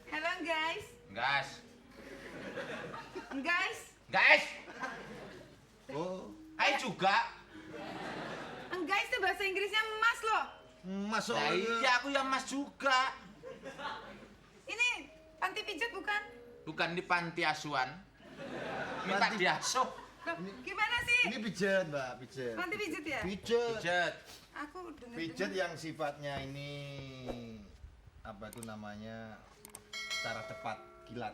Halo guys. Gas. Guys. Guys. Oh, Ayo juga. Guys itu bahasa Inggrisnya emas loh. masuk. Nah, iya aku yang mas juga. Ini panti pijat bukan? Bukan di panti asuhan. Minta Panti- diasuh. Loh, gimana sih? Ini pijet, Mbak, pijet. Panti pijat ya? Pijet. Pijet. Aku dengar. Pijet yang sifatnya ini apa itu namanya? Cara cepat, kilat.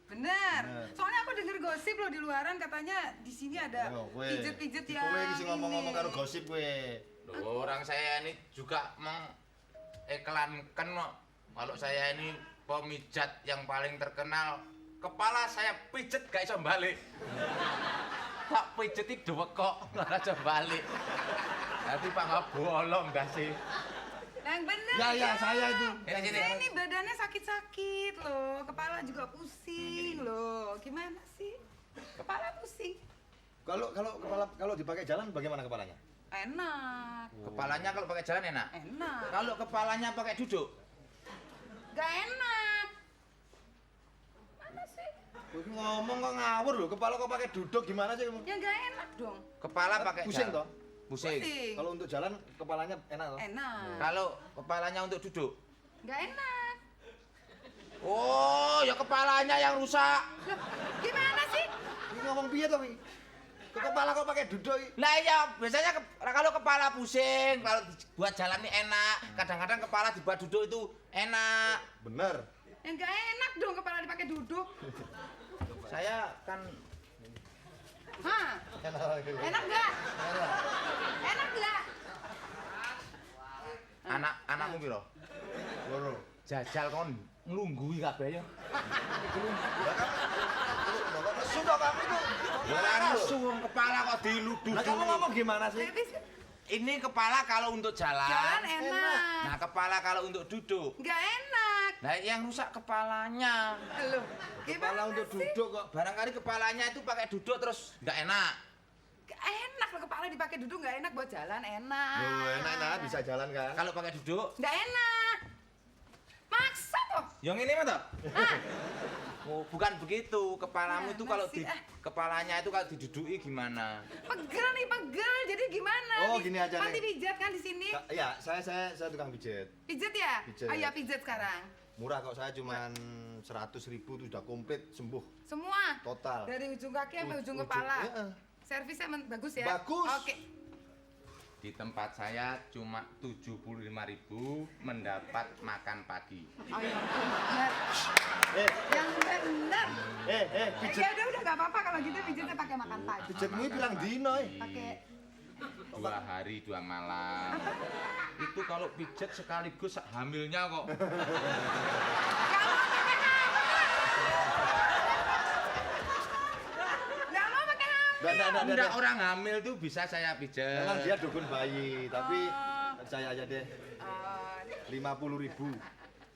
Bener. Bener. Soalnya aku dengar gosip loh di luaran katanya di sini ada Oh, kowe. pijet-pijet yang Kowe iki sing ngomong-ngomong ini. karo gosip kowe. Loh, orang saya ini juga mengiklankan kok. Kalau saya ini pemijat yang paling terkenal, kepala saya pijet gak iso balik. Tak pijet itu kok gak iso balik. Nanti Pak nggak bolong gak sih? Yang bener Ya, ya, saya itu. Ya, sini. Saya ini badannya sakit-sakit loh, kepala juga pusing loh. Gimana sih? Kepala pusing. Kalau dipakai jalan bagaimana kepalanya? Enak. Kepalanya kalau pakai jalan enak. Enak. Kalau kepalanya pakai duduk, Gak enak. Mana sih? Kowe iki ngomong kok ngawur lho, kepala kok pakai duduk gimana sih? Ya gak enak dong. kepala pakai Pusing jalan. toh? Pusing. Pusing. Kalau untuk jalan kepalanya enak toh? Enak. Kalau kepalanya untuk duduk, Gak enak. oh ya kepalanya yang rusak. Loh, gimana sih? Ini ngomong piye toh iki? Kok kepala kok pakai duduk iki? Nah iya, biasanya kalau kepala pusing, kalau buat jalan ini enak. Kadang-kadang kepala dibuat duduk itu enak. Bener. Ya gak enak dong kepala dipakai duduk. Saya kan Hah? Enak gak? Enak gak? anakmu piro? Loro. Jajal kon nglunggui kabeh ya. Bapak nesu kok kamu itu. Ora nesu wong kepala kok diluduk. Nah, kamu ngomong gimana sih? Habis Ini kepala kalau untuk jalan jalan. enak. Nah, kepala kalau untuk duduk. Gak enak. Nah, yang rusak kepalanya. Loh, Kepala gimana untuk sih? duduk kok. Barangkali kepalanya itu pakai duduk terus nggak enak. Gak enak loh kepala dipakai duduk gak enak buat jalan enak. Loh, enak bisa jalan kan? Kalau pakai duduk, Gak enak. Maksa toh. yang ini mah toh? Ah, Oh, bukan begitu. Kepalamu itu Gimana kalau sih, di ah? kepalanya itu kalau diduduki gimana? pegel nih pegel. Jadi gimana? Oh, gini aja Panti nih. pijat kan di sini. Ya, saya tukang pijet. Pijet ya? Pijet. Ayo pijet sekarang. Murah kok, saya cuman 100.000 tuh sudah komplit sembuh Semua. total. Dari ujung kaki sampai ujung Ujung- kepala. iya. Servisnya bagus ya? Bagus. Oke. Di tempat saya cuma 75.000 mendapat makan pagi. Oh, yang benar. Eh, Yang benar. pijet. Ya udah gak apa-apa kalau gitu pijetnya pakai makan pagi. Pijetmu ini bilang dino, Pakai 2 hari 2 malam. Itu kalau pijet sekaligus hamilnya kok. nggak mau pakai hamil. Enggak, orang hamil tuh bisa saya Memang pijet. dia dukun bayi, tapi saya aja deh Oh, 50.000.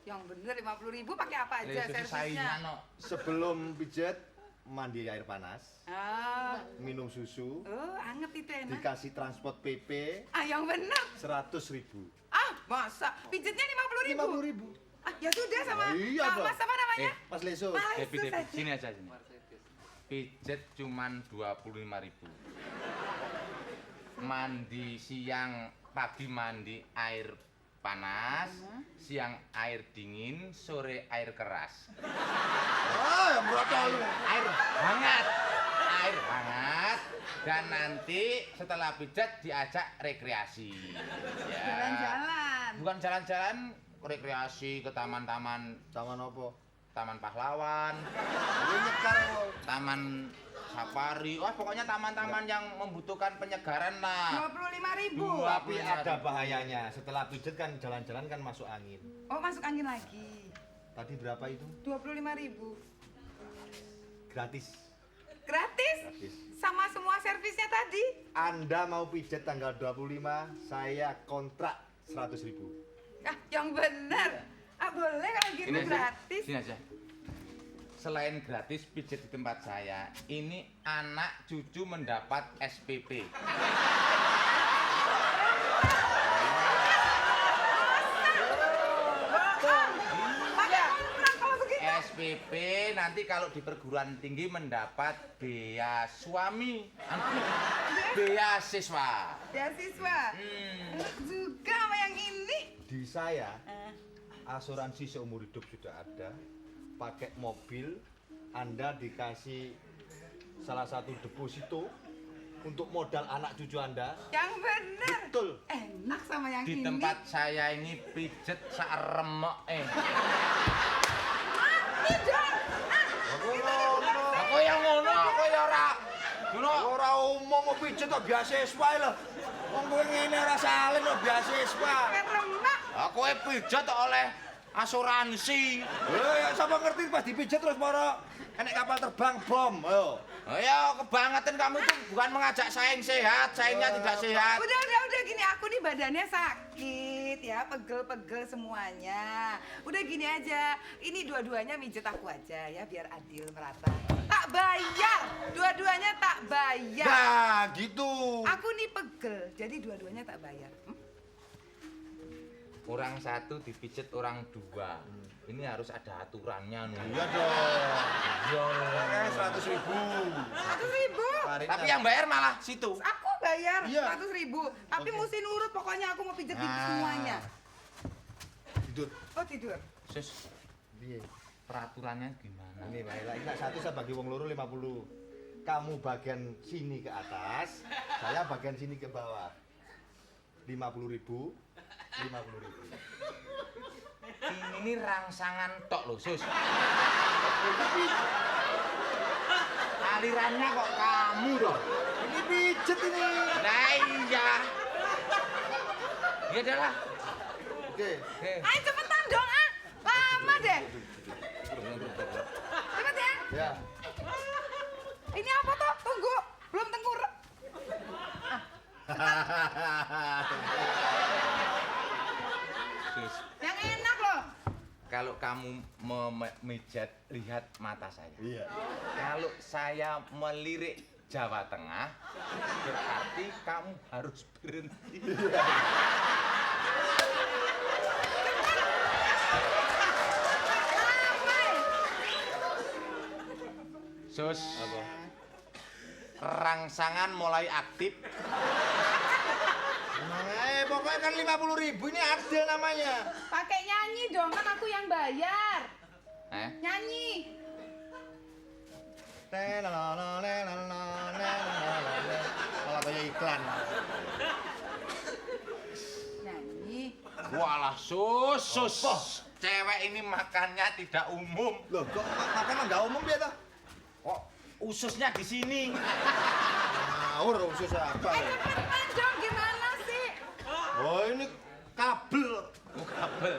yang bener 50.000 pakai apa aja Itu servisnya? saingan no. Sebelum pijet mandi air panas, Ah, minum susu, oh anget itu enak. dikasih transport PP Ah yang bener. 100.000. Ah masa pijetnya 50.000? 50.000. Ah ya sudah sama. Nah, iya Nah, dong. Mas apa namanya? Mas Leso. Mas Depi, Lesus Depi, aja. sini aja sini. Pijet cuman 25.000. Mandi siang, pagi mandi air panas, siang air dingin, sore air keras. Ah, yang berotol. Air hangat. Air hangat dan nanti setelah pijat diajak rekreasi. Ya. Jalan-jalan. Bukan jalan-jalan, rekreasi ke taman-taman, Taman apa? Taman Pahlawan, Ini nyekar kok. Taman Safari. Wah, pokoknya taman-taman yang membutuhkan penyegaran lah. 25.000. Tapi ada bahayanya. Setelah pijet kan jalan-jalan kan masuk angin. Oh masuk angin lagi. Tadi berapa itu? 25.000. Gratis. Gratis? Gratis. Sama semua servisnya tadi? Jadi Anda mau pijet tanggal 25, saya kontrak 100.000. yang benar. Boleh kalau gitu Ini aja, gratis. sini aja. Selain gratis pijet di tempat saya, ini anak cucu mendapat SPP. SPP nanti kalau di perguruan tinggi mendapat bea suami, bea siswa. Beasiswa. Enak juga sama yang ini. Di saya asuransi seumur hidup sudah ada. Pakai mobil, Anda dikasih salah satu deposito untuk modal anak cucu Anda. Yang benar. Betul. Enak sama yang Di ini. tempat saya ini pijet saremek Tidak. Aku yang ngono, aku ya ora. Ngono. Ora umum mau pijet kok beasiswa lho. Wong kowe ngene ora salin kok beasiswa. Remak. Aku pijet oleh asuransi. Ya siapa ngerti pas dipijet terus para enek kapal terbang bom. Ayo. Ya kebangetan kamu itu bukan mengajak saing sehat, saingnya tidak sehat. Udah gini, aku nih badannya sakit ya, pegel-pegel semuanya. Udah gini aja, ini dua-duanya mijet aku aja ya, biar adil merata. Tak bayar, dua-duanya tak bayar. Nah, gitu. Aku nih pegel, jadi dua-duanya tak bayar. Orang satu dipijet orang dua. Ini harus ada aturannya nih. Iya dong. Iya. 100.000. 100.000. Tapi yang bayar malah situ. Aku bayar Iya. 100.000, tapi Oke. mesti nurut pokoknya aku mau pijet gitu Nah. semuanya. Tidur. Oh tidur. Sus, Piye? peraturannya gimana? Ini baiklah, ini satu saya bagi wong loro 50. Kamu bagian sini ke atas, saya bagian sini ke bawah. 50.000, 50.000. Ini rangsangan tok loh, Sus. Alirannya kok kamu loh. Ini pijet ini. Nah iya. Ya adalah. Oke. Ayo cepetan dong ah, lama deh. Cepet ya. Ya. Ini apa toh? Tunggu, belum tengkurap. Sus, Yang enak loh. kalau kamu memijat, lihat mata saya. Iya. Kalau saya melirik Jawa Tengah, berarti kamu harus berhenti. Sus, rangsangan mulai aktif. Nah, pokoknya kan 50.000 ini adil namanya. Pakai nyanyi dong, kan aku yang bayar. Nyanyi. Malah kayak iklan. Nyanyi. Walah, sus. Cewek ini makannya tidak umum. Loh, kok makan enggak umum dia toh? Kok ususnya di sini? Ngawur usus apa ya? Cepetan dong, gimana sih? Oh, ini kabel. Oh, kabel.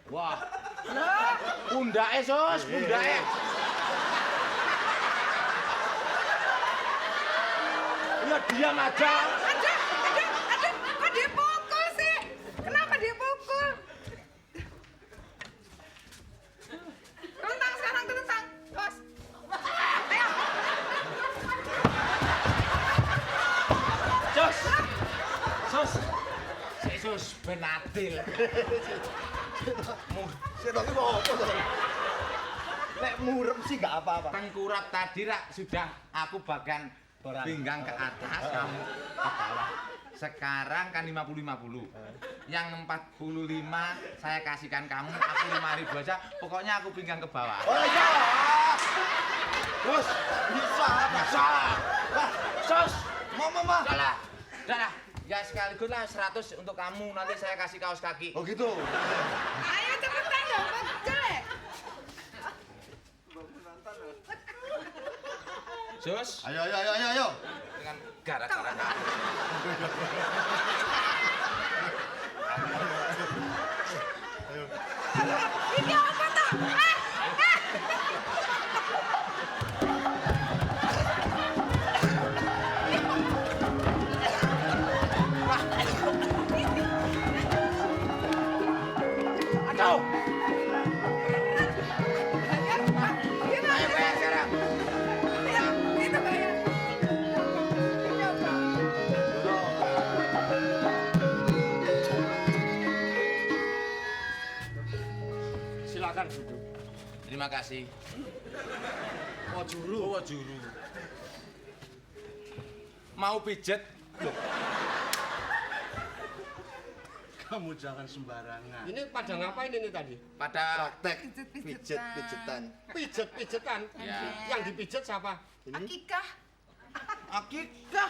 Wah, Loh, pundake, Sus, pundake. Ya diam aja. aduh, kok dipukul sih? Kenapa dipukul? Telentang sekarang, telentang. Bos. Ayo. Sus. Sus ben adil. Saya tahu mau apa toh? Nek murem sih enggak apa-apa. Tengkurap tadi rak sudah aku bagian pinggang ke atas, kamu ke bawah. Sekarang kan 50-50. Yang 45 saya kasihkan kamu, aku 5.000 aja. Pokoknya aku pinggang ke bawah. Oh iya. Bos, bisa. Wah, Sus. Mama. Udah lah. Ya sekaligus lah 100 untuk kamu. Nanti saya kasih kaos kaki. Oh gitu. Ayo cepetan dong, pegel. Sus, Ayo. dengan gara-gara kamu. Ini apa toh? Silakan duduk. Terima kasih. Wojuru. Oh, juru. Mau pijet? Kamu jangan sembarangan. Ini pada ngapain ini tadi? Pada Praktek Pijet-pijetan. pijet-pijetan. Pijet-pijetan. Ya. Yang dipijet siapa? Akikah. Akikah.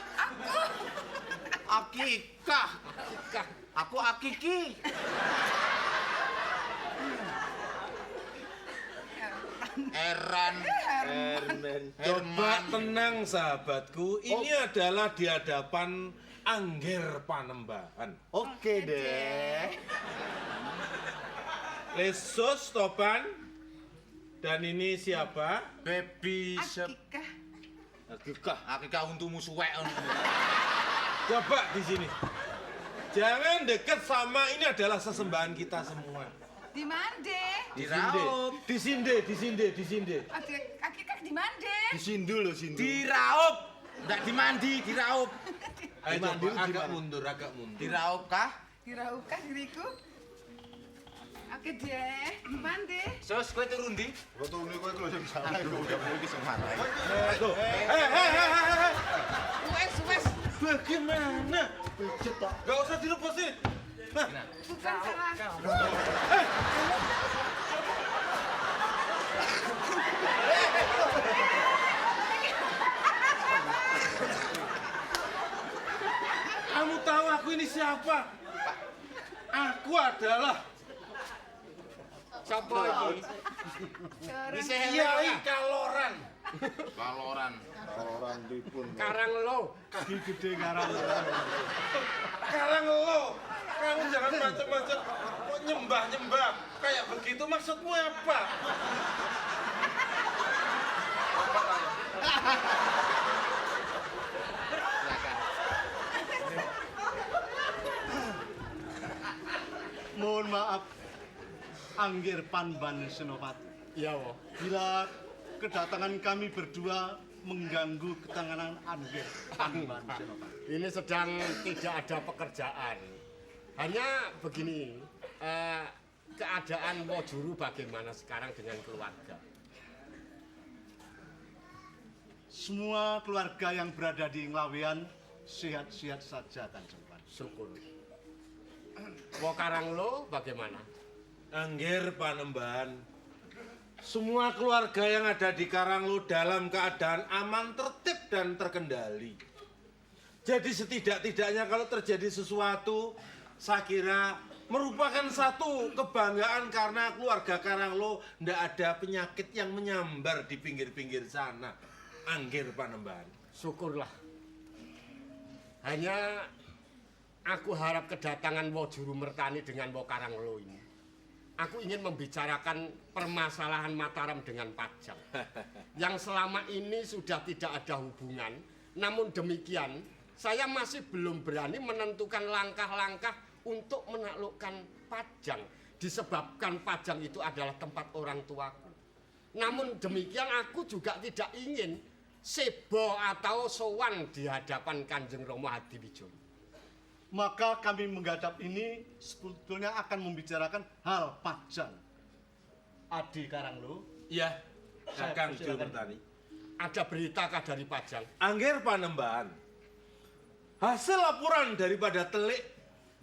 Akikah. Akikah. Aku Akiki. Eran. Herman. Coba tenang sahabatku, ini adalah di hadapan Angger Panembahan. Oke deh. Lesus Topan, dan ini siapa? Baby sep. Akikah. Akikah. Akikah untumu suwek. Coba di sini. Jangan dekat sama, ini adalah sesembahan kita semua. Di mande. Diraup. Disinde. Akikah di mande. Disindu loh, sindu. Diraup. Enggak dimandi, diraup. Ayo Dimandi coba, agak gimana? mundur. Diraup kah? Diraukah diriku? Oke deh, di mande. Sus, kowe turu ndi? Kok tuh ini kok sing salah kok udah mulai ke Semarang. Tuh. Wes. Bagaimana? Pijet tok. Gak usah dilepasin. Bukan salah. Kamu tahu aku ini siapa? Aku adalah Siapa ini? Bisa Kiai Kaloran. Kaloran. Orang dipun. Karang lo. Ki gede garang. Sekarang lo, kamu jangan macam-macam. Kok nyembah kayak begitu, maksudmu apa? Mohon maaf, Angger Panban Senopati. Iya, wo. Bila kedatangan kami berdua mengganggu ketenangan Angger Panban Senopati. Ini sedang tidak ada pekerjaan. Hanya begini, keadaan Wojuru bagaimana sekarang dengan keluarga? Semua keluarga yang berada di Nglawean sehat-sehat saja, Kanjeng Pan. Syukur. Wokaranglo bagaimana? Angger Panembahan. Semua keluarga yang ada di Karanglo dalam keadaan aman, tertib, dan terkendali. Jadi setidak-tidaknya kalau terjadi sesuatu, saya kira merupakan satu kebanggaan karena keluarga Karanglo tidak ada penyakit yang menyambar di pinggir-pinggir sana. Angger Panembahan. Syukurlah. Hanya aku harap kedatangan Wojuru Mertani dengan Wokaranglo ini. Aku ingin membicarakan permasalahan Mataram dengan Pajang. Yang selama ini sudah tidak ada hubungan. Namun demikian, saya masih belum berani menentukan langkah-langkah untuk menaklukkan Pajang. Disebabkan Pajang itu adalah tempat orang tuaku. Namun demikian aku juga tidak ingin sebo atau sowan di hadapan Kanjeng Romo Hadiwijoyo. Maka kami menghadap ini sebetulnya akan membicarakan hal Pajang. Adi Karanglo. Iya, Kakang Juru Mertani. Ada beritakah dari Pajang? Angger Panembahan. Hasil laporan daripada telik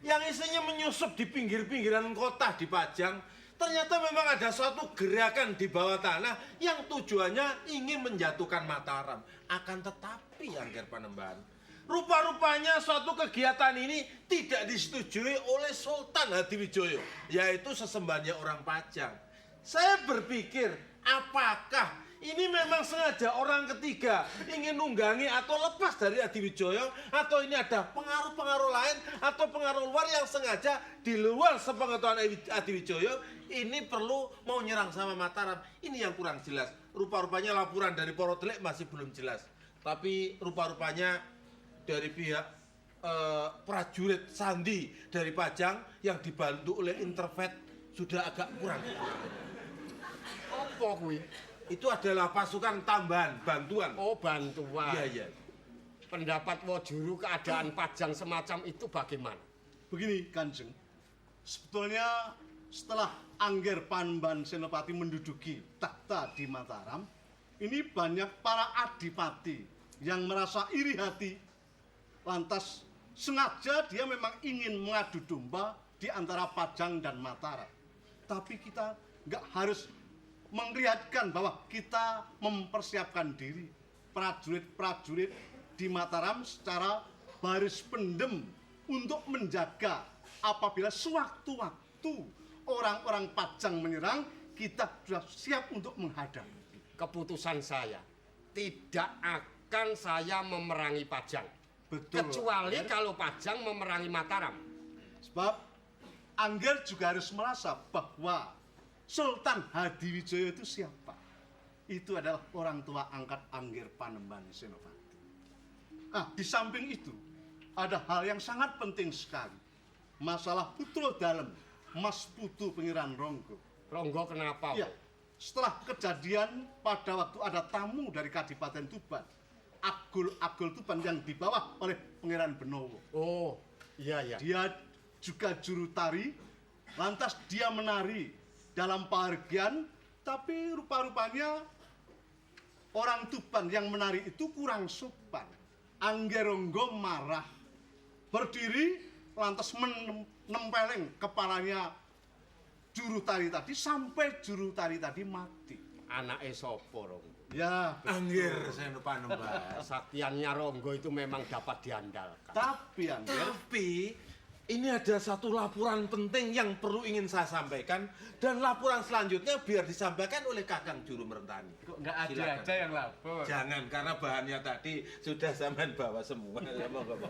yang isinya menyusup di pinggir-pinggiran kota di Pajang, ternyata memang ada suatu gerakan di bawah tanah yang tujuannya ingin menjatuhkan Mataram. Akan tetapi Angger Panembahan, rupa-rupanya suatu kegiatan ini tidak disetujui oleh Sultan Hadiwijoyo, yaitu sesembahannya orang Pajang. Saya berpikir, apakah ini memang sengaja orang ketiga ingin nunggangi atau lepas dari Hadiwijoyo, atau ini ada pengaruh-pengaruh lain atau pengaruh luar yang sengaja di luar sepengetahuan Hadiwijoyo ini perlu mau nyerang sama Mataram. Ini yang kurang jelas. Rupa-rupanya laporan dari Poro Telik masih belum jelas. Tapi rupa-rupanya dari pihak prajurit Sandi dari Pajang yang dibantu oleh Intervet sudah agak kurang. Apa kuwi? Itu adalah pasukan tambahan, bantuan. Oh, bantuan. Iya, iya. Pendapat Wojuru keadaan Pajang semacam itu bagaimana? Begini, Kanjeng. Sebetulnya setelah Angger Panembahan Senopati menduduki takhta di Mataram, ini banyak para adipati yang merasa iri hati. Lantas sengaja dia memang ingin mengadu domba di antara Pajang dan Mataram. Tapi kita nggak harus melihatkan bahwa kita mempersiapkan diri. Prajurit-prajurit di Mataram secara baris pendem untuk menjaga apabila sewaktu-waktu orang-orang Pajang menyerang, kita sudah siap untuk menghadapi. Keputusan saya, tidak akan saya memerangi Pajang. Betul. Kecuali Angger. kalau Pajang memerangi Mataram. Sebab Angger juga harus merasa bahwa Sultan Hadiwijaya itu siapa? Itu adalah orang tua angkat Angger Panembahan Senopati. Di samping itu, ada hal yang sangat penting sekali. Masalah putra dalem, Mas Putu Pangeran Ronggo. Ronggo kenapa? Ya, setelah kejadian pada waktu ada tamu dari Kadipaten Tuban, Agul Tuban yang dibawa oleh Pangeran Benowo. Oh, iya. Dia juga juru tari, lantas dia menari dalam pahargyan, tapi rupa-rupanya orang Tuban yang menari itu kurang sopan. Angger Ronggo marah, berdiri lantas menempeleng kepalanya juru tari tadi sampai juru tari tadi mati. Anake sapa Ronggo? Ya, Angger Senopati Panembahan. Kesaktiannya Ronggo itu memang dapat diandalkan. tapi Angger, Tapi ini ada satu laporan penting yang perlu ingin saya sampaikan, dan laporan selanjutnya biar disampaikan oleh Kakang Juru Mertani. Kok nggak ada Silakan. aja yang lapor? Jangan, karena bahannya tadi sudah sampean bawa semua. Ya, monggo.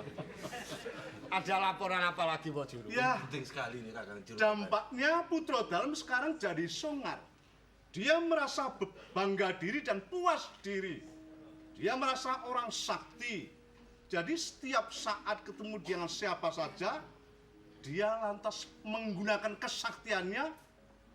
Ada laporan apa lagi, Wo Juru? ya Penting sekali ini Kakang Juru. dampaknya putra dalem sekarang jadi songar. Dia merasa bangga diri dan puas diri. Dia merasa orang sakti. Jadi setiap saat ketemu dengan siapa saja, dia lantas menggunakan kesaktiannya.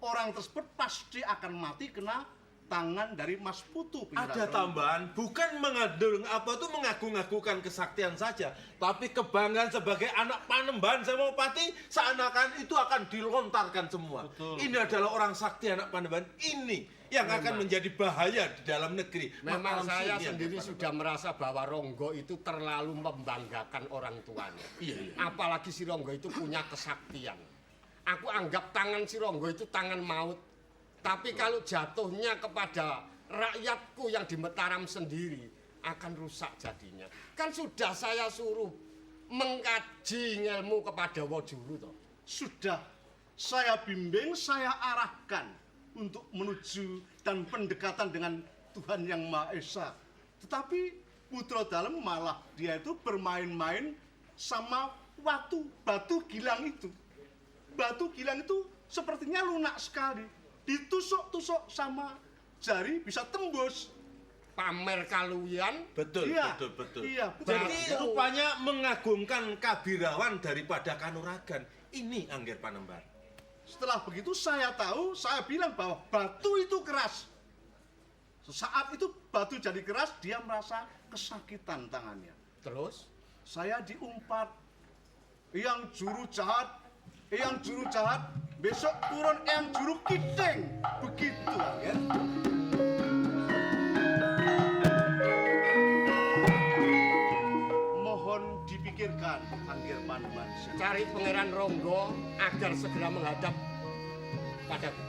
Orang tersebut pasti akan mati kena tangan dari Mas Putu. Ada tambahan, bukan mengagung-agungkan kesaktian saja, tapi kebanggaan sebagai anak Panembahan Senopati seakan itu akan dilontarkan semua. Betul. Ini adalah orang sakti anak Panembahan ini yang akan menjadi bahaya di dalam negeri. Memang Mataram saya sini sendiri Panembahan. sudah merasa bahwa Ronggo itu terlalu membanggakan orang tuanya. Iya. Apalagi si Ronggo itu punya kesaktian. Aku anggap tangan si Ronggo itu tangan maut. Tapi kalau jatuhnya kepada rakyatku yang di Mataram sendiri, akan rusak jadinya. Kan sudah saya suruh mengkaji ilmu kepada Wo Juru toh. Sudah saya bimbing, saya arahkan untuk menuju dan pendekatan dengan Tuhan Yang Maha Esa. Tetapi putra dalem malah dia itu bermain-main sama batu gilang itu. Batu gilang itu sepertinya lunak sekali. Ditusuk-tusuk sama jari bisa tembus. Pamer kaluyan. Betul, Iya, betul. iya, betul. Jadi rupanya mengagungkan kabirawan daripada kanuragan. Ini Angger Panembahan. Setelah begitu saya tahu, saya bilang bahwa batu itu keras. Saat itu batu jadi keras, dia merasa kesakitan tangannya. Terus? Saya diumpat. Yang juru jahat, besok turun yang juru kiting. Begitu, ya. Mohon dipikirkan, Angger Panembahan. Cari Pangeran Ronggo agar segera menghadap padaku.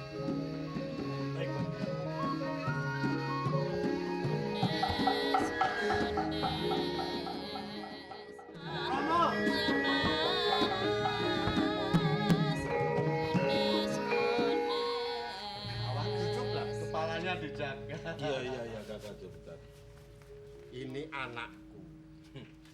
Baik, Pak. Romo! Awas duduklah, kepalanya dijaga. Iya, Kakak Juru. Ini anakku.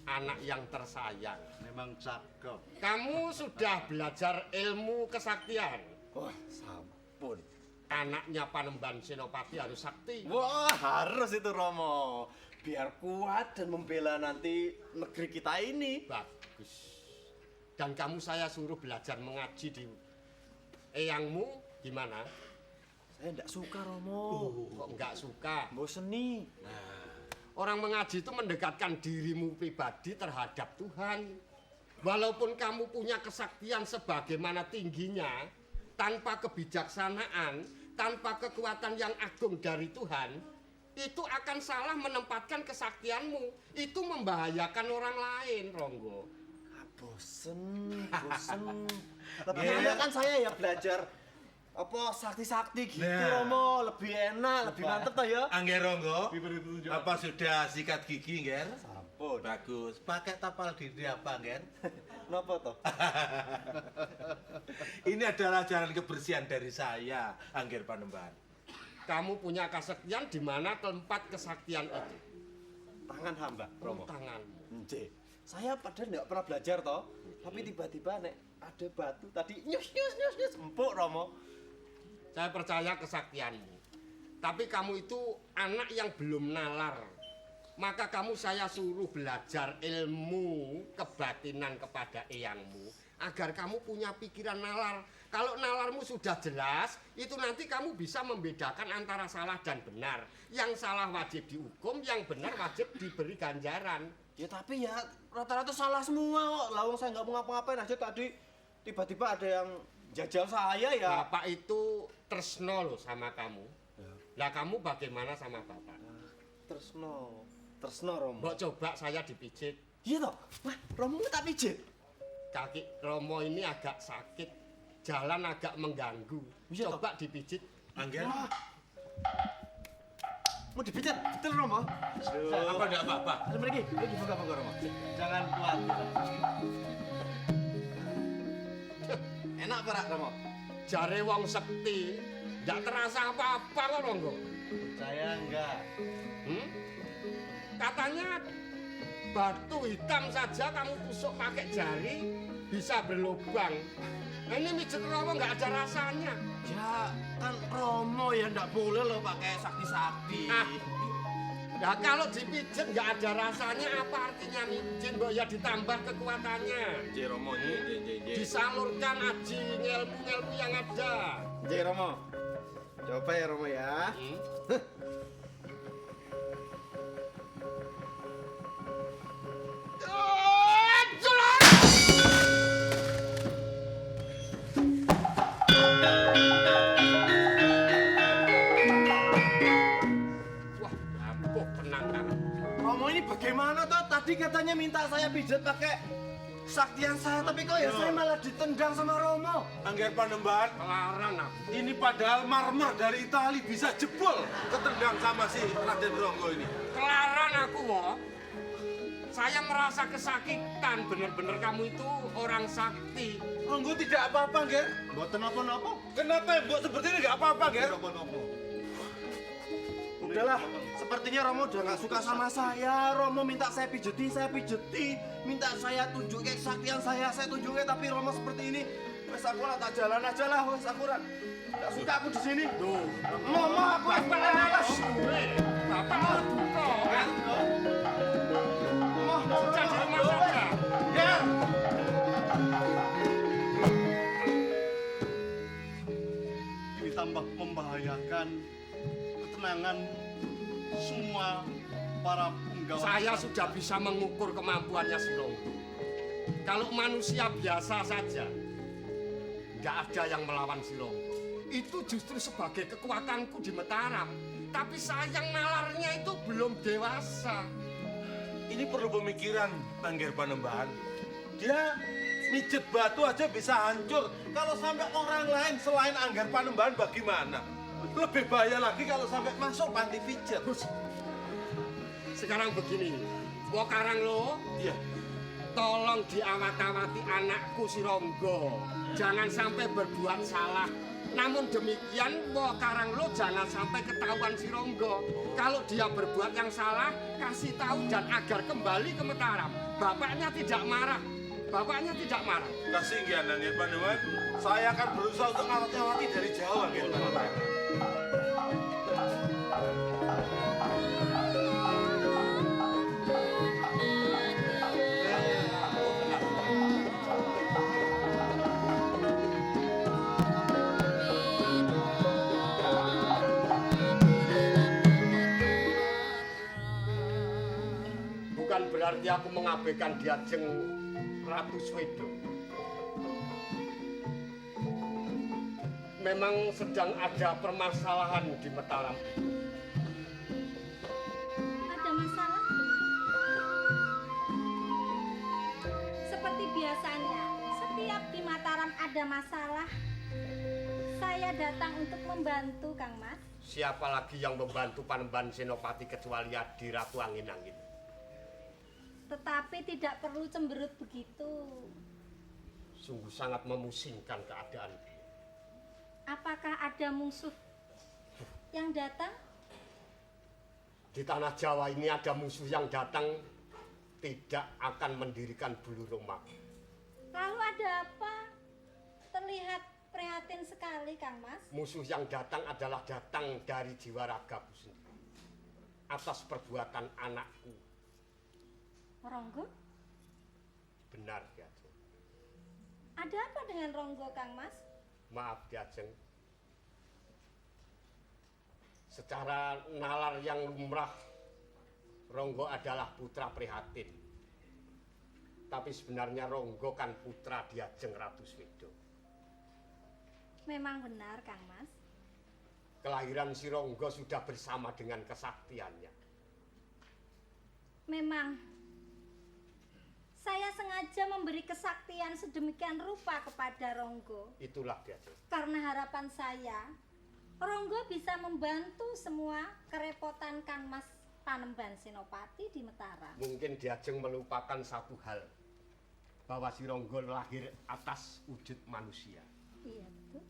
Anak yang tersayang. Memang cakep. Kamu sudah belajar ilmu kesaktian. Wah, sampun. Anaknya Panembahan Senopati harus sakti. Wah, harus itu Romo. Biar kuat dan membela nanti negeri kita ini. Bagus. Dan kamu saya suruh belajar mengaji di eyangmu gimana? Saya enggak suka Romo. Kok enggak suka? Boseni. Orang mengaji itu mendekatkan dirimu pribadi terhadap Tuhan. Walaupun kamu punya kesaktian sebagaimana tingginya, tanpa kebijaksanaan, tanpa kekuatan yang agung dari Tuhan, itu akan salah menempatkan kesaktianmu. Itu membahayakan orang lain, Ronggo. Bosen. Lebih kan saya ya belajar apa sakti-sakti gitu, Nah. Romo. Lebih enak, lebih mantep toh ya. Angger Ronggo, apa sudah sikat gigi, Nger? Sampun. Bagus. Pakai tapal diri apa, Nger? Napa toh? Ini adalah jalan kebersihan dari saya, Angger Panembahan. Kamu punya kesaktian di mana tempat kesaktian itu? Tangan hamba, Romo. Tanganmu. Nggih. Saya padahal nggak pernah belajar toh. Tapi tiba-tiba nek ada batu tadi nyus empuk, Romo. Saya percaya kesaktianmu. Tapi kamu itu anak yang belum nalar. Maka kamu saya suruh belajar ilmu kebatinan kepada eyangmu. Agar kamu punya pikiran nalar. Kalau nalarmu sudah jelas, itu nanti kamu bisa membedakan antara salah dan benar. Yang salah wajib dihukum, yang benar wajib diberi ganjaran. Ya tapi ya rata-rata salah semua kok. Lawang saya nggak mau ngapa-ngapain aja tadi tiba-tiba ada yang jajal saya ya. Bapak itu tresno loh sama kamu. Lah kamu bagaimana sama bapak? Tresno Romo. Mbok coba saya dipijit. Iya toh. Wah, Romo tak pijit. Kaki Romo ini agak sakit, jalan agak mengganggu. Iya, Coba dipijit. Angger? Mau dipijit? Betul Romo. Apa enggak apa-apa? Lagi buka Romo. Jangan kuat. Enak perak Romo. Jare wong sekti, ndak terasa apa-apa kok Ronggo. Saya enggak. Katanya batu hitam saja kamu tusuk pakai jari bisa berlubang. Nah, ini mijet Romo nggak ada rasanya. Ya kan Romo ya enggak boleh loh pakai sakti-sakti. Nah kalau dipijet nggak ada rasanya, apa artinya mijit? Mbok ya ditambah kekuatannya. Nggih Romo, nggih. Disalurkan aji ilmu-ilmu yang ada. Nggih Romo. Coba ya Romo ya. Wah, ampuh tenang kan. Romo ini bagaimana toh? Tadi katanya minta saya pijat pakai saktian saya, tapi kok ya saya malah ditendang sama Romo. Angger Panembahan, Kelaran aku. ini padahal marmer dari Itali bisa jebol ketendang sama si Raden Ronggo ini. Kelaran aku, Wo. Saya merasa kesakitan, bener-bener kamu itu orang sakti. Ronggo tidak apa-apa, Nger. Mboten napa-napa. Kena tembok seperti ini nggak apa-apa, Nger. Napa-napa. Udahlah, sepertinya Romo udah nggak suka sama saya. Romo minta saya pijeti, saya pijeti. Minta saya tunjukin kesaktian saya tunjukin. Tapi Romo seperti ini, wes aku lah tak jalan aja lah, wes aku nggak suka aku di sini. Tuh, Mama aku Bapak malah sure. Bapak malah duka kan. Sudah di rumah saja. Ya. Ini tambah membahayakan ketenangan semua para penggawa. Saya sudah bisa mengukur kemampuannya si Ronggo. Kalau manusia biasa saja, nggak ada yang melawan si Ronggo. Itu justru sebagai kekuatanku di Mataram. Tapi sayang nalarnya itu belum dewasa. Ini perlu pemikiran, Angger Panembahan. Dia mijet batu aja bisa hancur. Kalau sampai orang lain selain Angger Panembahan bagaimana? Lebih bahaya lagi kalau sampai masuk panti pijat. Sekarang begini, Wo Karanglo, Iya. tolong diawat-awati anakku si Ronggo. Jangan sampai berbuat salah. Namun demikian, Wo Karanglo jangan sampai ketahuan si Ronggo. Kalau dia berbuat yang salah, kasih tahu dan agar kembali ke Mataram. Bapaknya tidak marah. Bapaknya tidak marah. Kasinggihan, Angger Panembahan. Saya akan berusaha untuk ngawat-ngawati dari jauh, Angger Panembahan. Bukan berarti aku mengabaikan Diajeng Ratu Swedo. memang sedang ada permasalahan di Mataram. Ada masalah? Seperti biasanya, setiap di Mataram ada masalah, saya datang untuk membantu, Kang Mas. Siapa lagi yang membantu Panembahan Senopati kecuali Adi Ratu Angin-Angin? Tetapi tidak perlu cemberut begitu. Sungguh sangat memusingkan keadaan. Apakah ada musuh yang datang? Di tanah Jawa ini ada musuh yang datang tidak akan mendirikan bulu rumah. Lalu ada apa? Terlihat prihatin sekali, Kang Mas. Musuh yang datang adalah datang dari jiwa ragaku sendiri. Atas perbuatan anakku. Ronggo? Benar, Ki Ajeng. Ada apa dengan Ronggo, Kang Mas? Maaf, Ki Ajeng. Secara nalar yang lumrah, Ronggo adalah putra prihatin. Tapi sebenarnya Ronggo kan putra Ki Ajeng Ratu Swedo. Memang benar, Kang Mas. Kelahiran si Ronggo sudah bersama dengan kesaktiannya. Memang saya sengaja memberi kesaktian sedemikian rupa kepada Ronggo. Itulah Ki Ajeng. Karena harapan saya, Ronggo bisa membantu semua kerepotan Kang Mas Panembahan Senopati di Mataram. Mungkin Ki Ajeng melupakan satu hal, bahwa si Ronggo lahir atas wujud manusia. Iya, betul.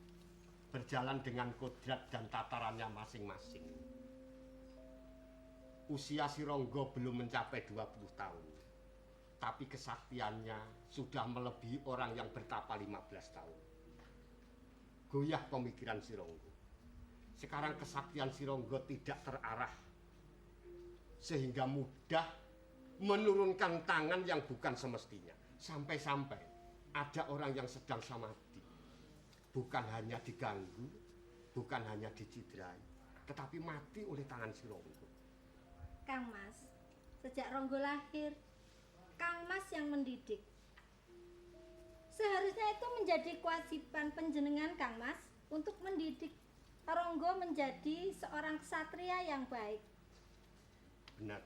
Berjalan dengan kodrat dan tatarannya masing-masing. Usia si Ronggo belum mencapai 20 tahun. Tapi kesaktiannya sudah melebihi orang yang bertapa 15 tahun. Goyah pemikiran si Ronggo. Sekarang kesaktian si Ronggo tidak terarah. Sehingga mudah menurunkan tangan yang bukan semestinya. Sampai-sampai ada orang yang sedang samati. Bukan hanya diganggu, bukan hanya dicidrai, tetapi mati oleh tangan si Ronggo. Kang Mas, sejak Ronggo lahir, Kang Mas yang mendidik. Seharusnya itu menjadi kewajiban panjenengan, Kang Mas, untuk mendidik Ronggo menjadi seorang ksatria yang baik. Benar.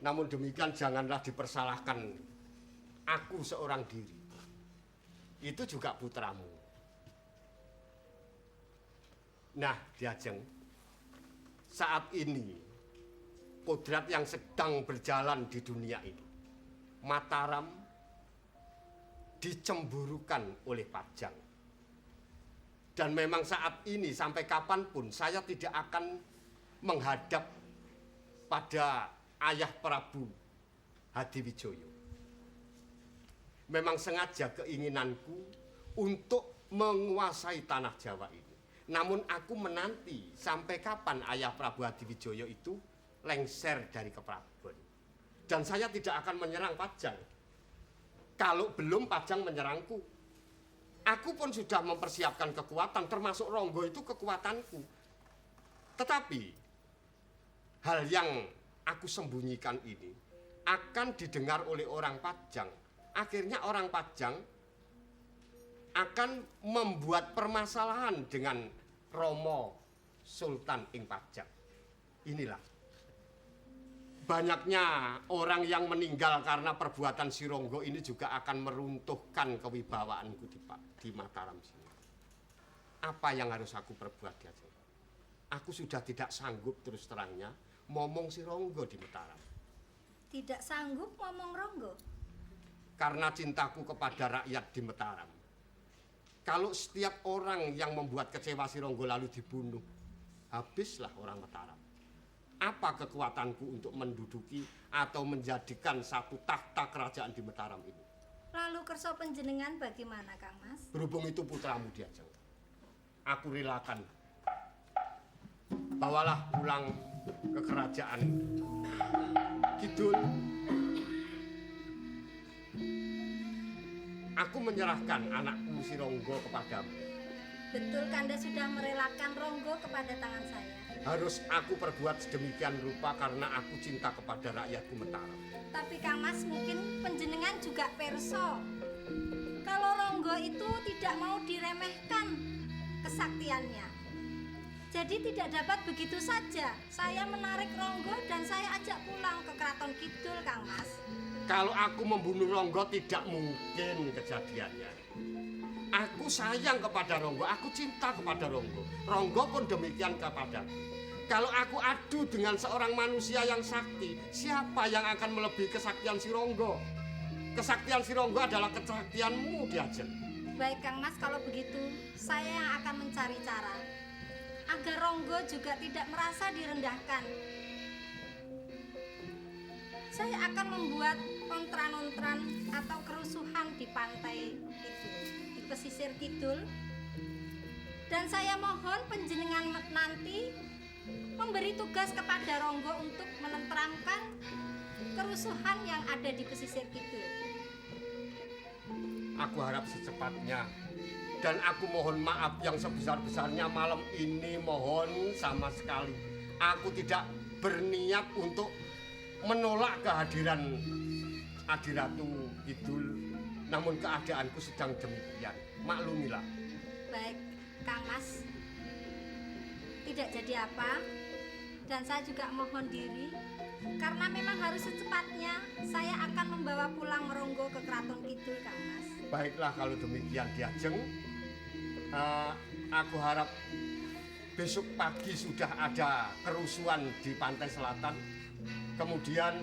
Namun demikian janganlah dipersalahkan aku seorang diri. Itu juga putramu. Nah, Ki Ajeng, saat ini kodrat yang sedang berjalan di dunia ini, Mataram dicemburukan oleh Pajang. Dan memang saat ini sampai kapanpun saya tidak akan menghadap pada ayah Prabu Hadiwijoyo. Memang sengaja keinginanku untuk menguasai tanah Jawa ini. Namun aku menanti sampai kapan ayah Prabu Hadiwijoyo itu lengser dari keprabuan. Dan saya tidak akan menyerang Pajang kalau belum Pajang menyerangku. Aku pun sudah mempersiapkan kekuatan, termasuk Ronggo itu kekuatanku. Tetapi hal yang aku sembunyikan ini akan didengar oleh orang Pajang. Akhirnya orang Pajang akan membuat permasalahan dengan Romo Sultan ing Pajang. Inilah banyaknya orang yang meninggal karena perbuatan si Ronggo ini juga akan meruntuhkan kewibawaanku di Mataram sini. Apa yang harus aku perbuat, Ki Ajeng? Aku sudah tidak sanggup terus terangnya ngomong si Ronggo di Mataram. Tidak sanggup ngomong Ronggo? Karena cintaku kepada rakyat di Mataram. Kalau setiap orang yang membuat kecewa si Ronggo lalu dibunuh, habislah orang Mataram. Apa kekuatanku untuk menduduki atau menjadikan satu tahta kerajaan di Mataram ini? Lalu kerso panjenengan bagaimana, Kang Mas? Berhubung itu putramu Ki Ajeng, aku relakan. Bawalah pulang ke kerajaan Kidul. Aku menyerahkan anakku si Ronggo kepadamu. Betul Kanda sudah merelakan Ronggo kepada tangan saya. Harus aku perbuat sedemikian rupa karena aku cinta kepada rakyatku Mataram. Tapi Kang Mas mungkin panjenengan juga perso. kalau Ronggo itu tidak mau diremehkan kesaktiannya. Jadi tidak dapat begitu saja saya menarik Ronggo dan saya ajak pulang ke Keraton Kidul, Kang Mas. Kalau aku membunuh Ronggo tidak mungkin kejadiannya. Aku sayang kepada Ronggo, aku cinta kepada Ronggo. Ronggo pun demikian kepadaku. Kalau aku adu dengan seorang manusia yang sakti, siapa yang akan melebihi kesaktian si Ronggo? Kesaktian si Ronggo adalah kesaktianmu, Diajeng. Baik Kang Mas, kalau begitu saya yang akan mencari cara agar Ronggo juga tidak merasa direndahkan. Saya akan membuat ontran-ontran atau kerusuhan di pantai itu, di pesisir kidul. Dan saya mohon panjenengan nanti memberi tugas kepada Ronggo untuk menenteramkan kerusuhan yang ada di pesisir kidul. Aku harap secepatnya. Dan aku mohon maaf yang sebesar-besarnya malam ini, mohon sama sekali. Aku tidak berniat untuk menolak kehadiran Adiratu Kidul, namun keadaanku sedang demikian. Maklumilah. Baik, Kang Mas. Tidak jadi apa. Dan saya juga mohon diri, karena memang harus secepatnya saya akan membawa pulang Ronggo ke Keraton Kidul, Kang Mas. Baiklah kalau demikian, Diajeng. Aku harap besok pagi sudah ada kerusuhan di pantai selatan. Kemudian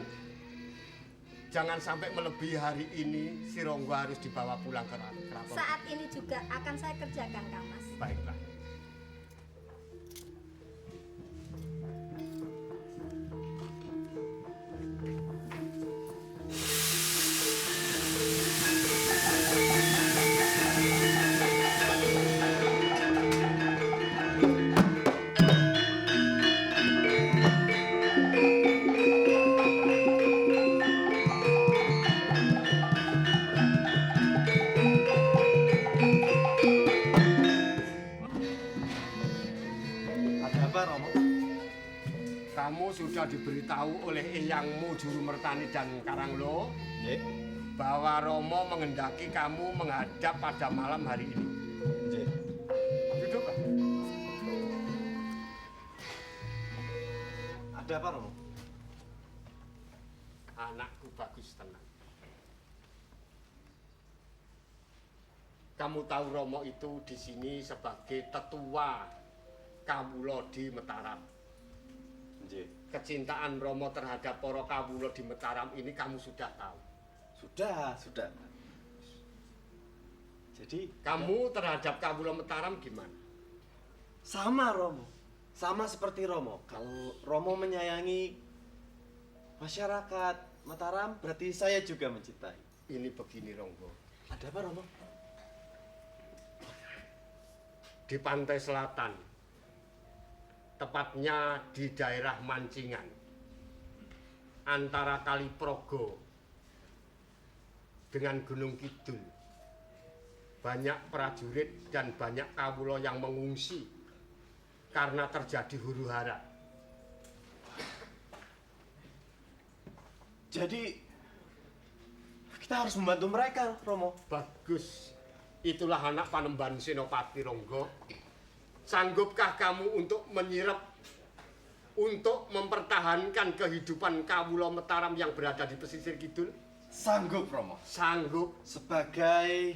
jangan sampai melebihi hari ini, si Ronggo harus dibawa pulang ke keraton. Saat ini juga akan saya kerjakan, Kang Mas. Baiklah. Kamu sudah diberitahu oleh eyangmu Juru Mertani dan Karanglo bahwa Romo menghendaki kamu menghadap pada malam hari ini. Duduk, Pak. Ada apa, Romo? Anakku bagus tenang. Kamu tahu Romo itu di sini sebagai tetua kawula di Mataram. Kecintaan Romo terhadap para kawula di Mataram ini kamu sudah tahu. Sudah. Jadi Kamu terhadap kawula Mataram gimana? sama Romo. Sama seperti Romo. Kalau Romo menyayangi masyarakat Mataram, berarti saya juga mencintai. Ini begini, Ronggo. Ada apa, Romo? Di pantai selatan, tepatnya di daerah Mancingan, antara Kali Progo dengan Gunung Kidul, banyak prajurit dan banyak kawula yang mengungsi karena terjadi huru-hara. Jadi kita harus membantu mereka, Romo. Bagus. Itulah anak Panembahan Senopati, Ronggo. Sanggupkah kamu untuk menyirep, untuk mempertahankan kehidupan kawula Mataram yang berada di pesisir kidul? Sanggup, Romo. Sanggup. Sebagai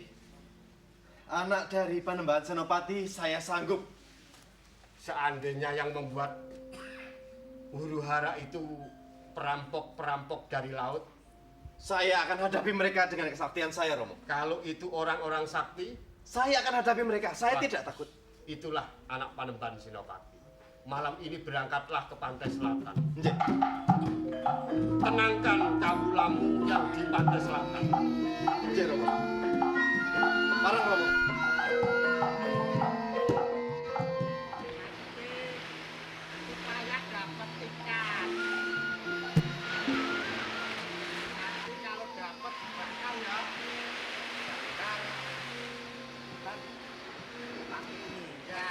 anak dari Panembahan Senopati, saya sanggup. Seandainya yang membuat huru-hara itu perampok-perampok dari laut, Saya akan hadapi mereka dengan kesaktian saya, Romo. kalau itu orang-orang sakti, Saya akan hadapi mereka. Saya Pak. tidak takut. itulah anak Panembahan Senopati. Malam ini berangkatlah ke pantai selatan. Nggih. Tenangkan kawulamu yang di pantai selatan. Nggih, Romo. Parang, Romo. Supaya dapat ikan. Nanti kalau dapat bakal ya. Bakal. Dan pakai ini ya.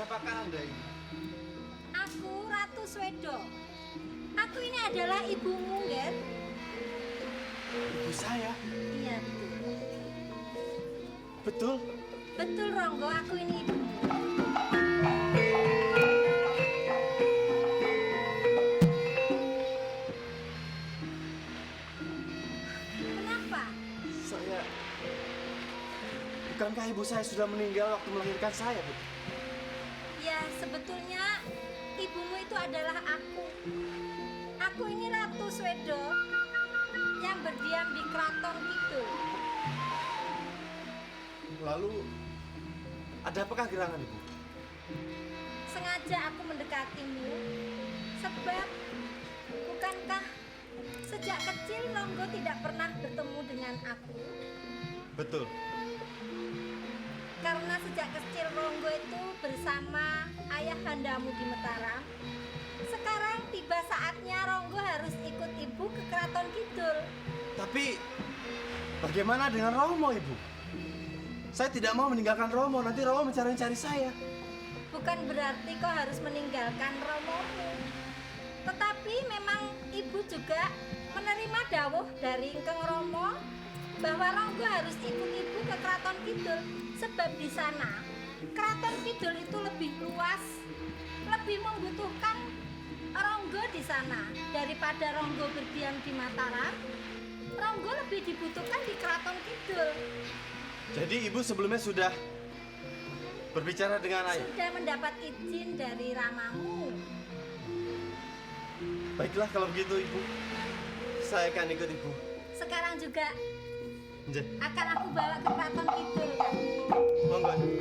Siapakah Anda ini? Aku Ratu Swedo. Aku ini adalah ibumu, Ger. Ibu saya. Iya, betul. Betul? Betul, Ronggo, aku ini ibumu. Kenapa? Saya... Bukankah ibu saya sudah meninggal waktu melahirkan saya, Bu? Ya, sebetulnya ibumu itu adalah aku. Aku ini Ratu Swedo yang berdiam di Keraton Kidul. Lalu, ada apakah gerangan ibu? Sengaja aku mendekatimu sebab bukankah sejak kecil Ronggo tidak pernah bertemu dengan aku? Betul. Karena sejak kecil Ronggo itu bersama ayahandamu di Mataram. Sekarang tiba saatnya Ronggo harus ikut ibu ke Keraton Kidul. Tapi, bagaimana dengan Romo, Ibu? Saya tidak mau meninggalkan Romo, nanti Romo mencari-cari saya. Bukan berarti kau harus meninggalkan Romomu. Tetapi memang ibu juga menerima dawuh dari Engkang Romo bahwa Ronggo harus ikut ibu ke Keraton Kidul. Sebab di sana Keraton Kidul itu lebih luas, lebih membutuhkan Ronggo di sana daripada Ronggo berdiam di Mataram. Ronggo lebih dibutuhkan di Keraton Kidul. Jadi Ibu sebelumnya sudah berbicara dengan ayah? Sudah mendapat izin dari ramamu. Baiklah kalau begitu Ibu, saya akan ikut Ibu. Sekarang juga Nggih. akan aku bawa ke Keraton Kidul. Monggo.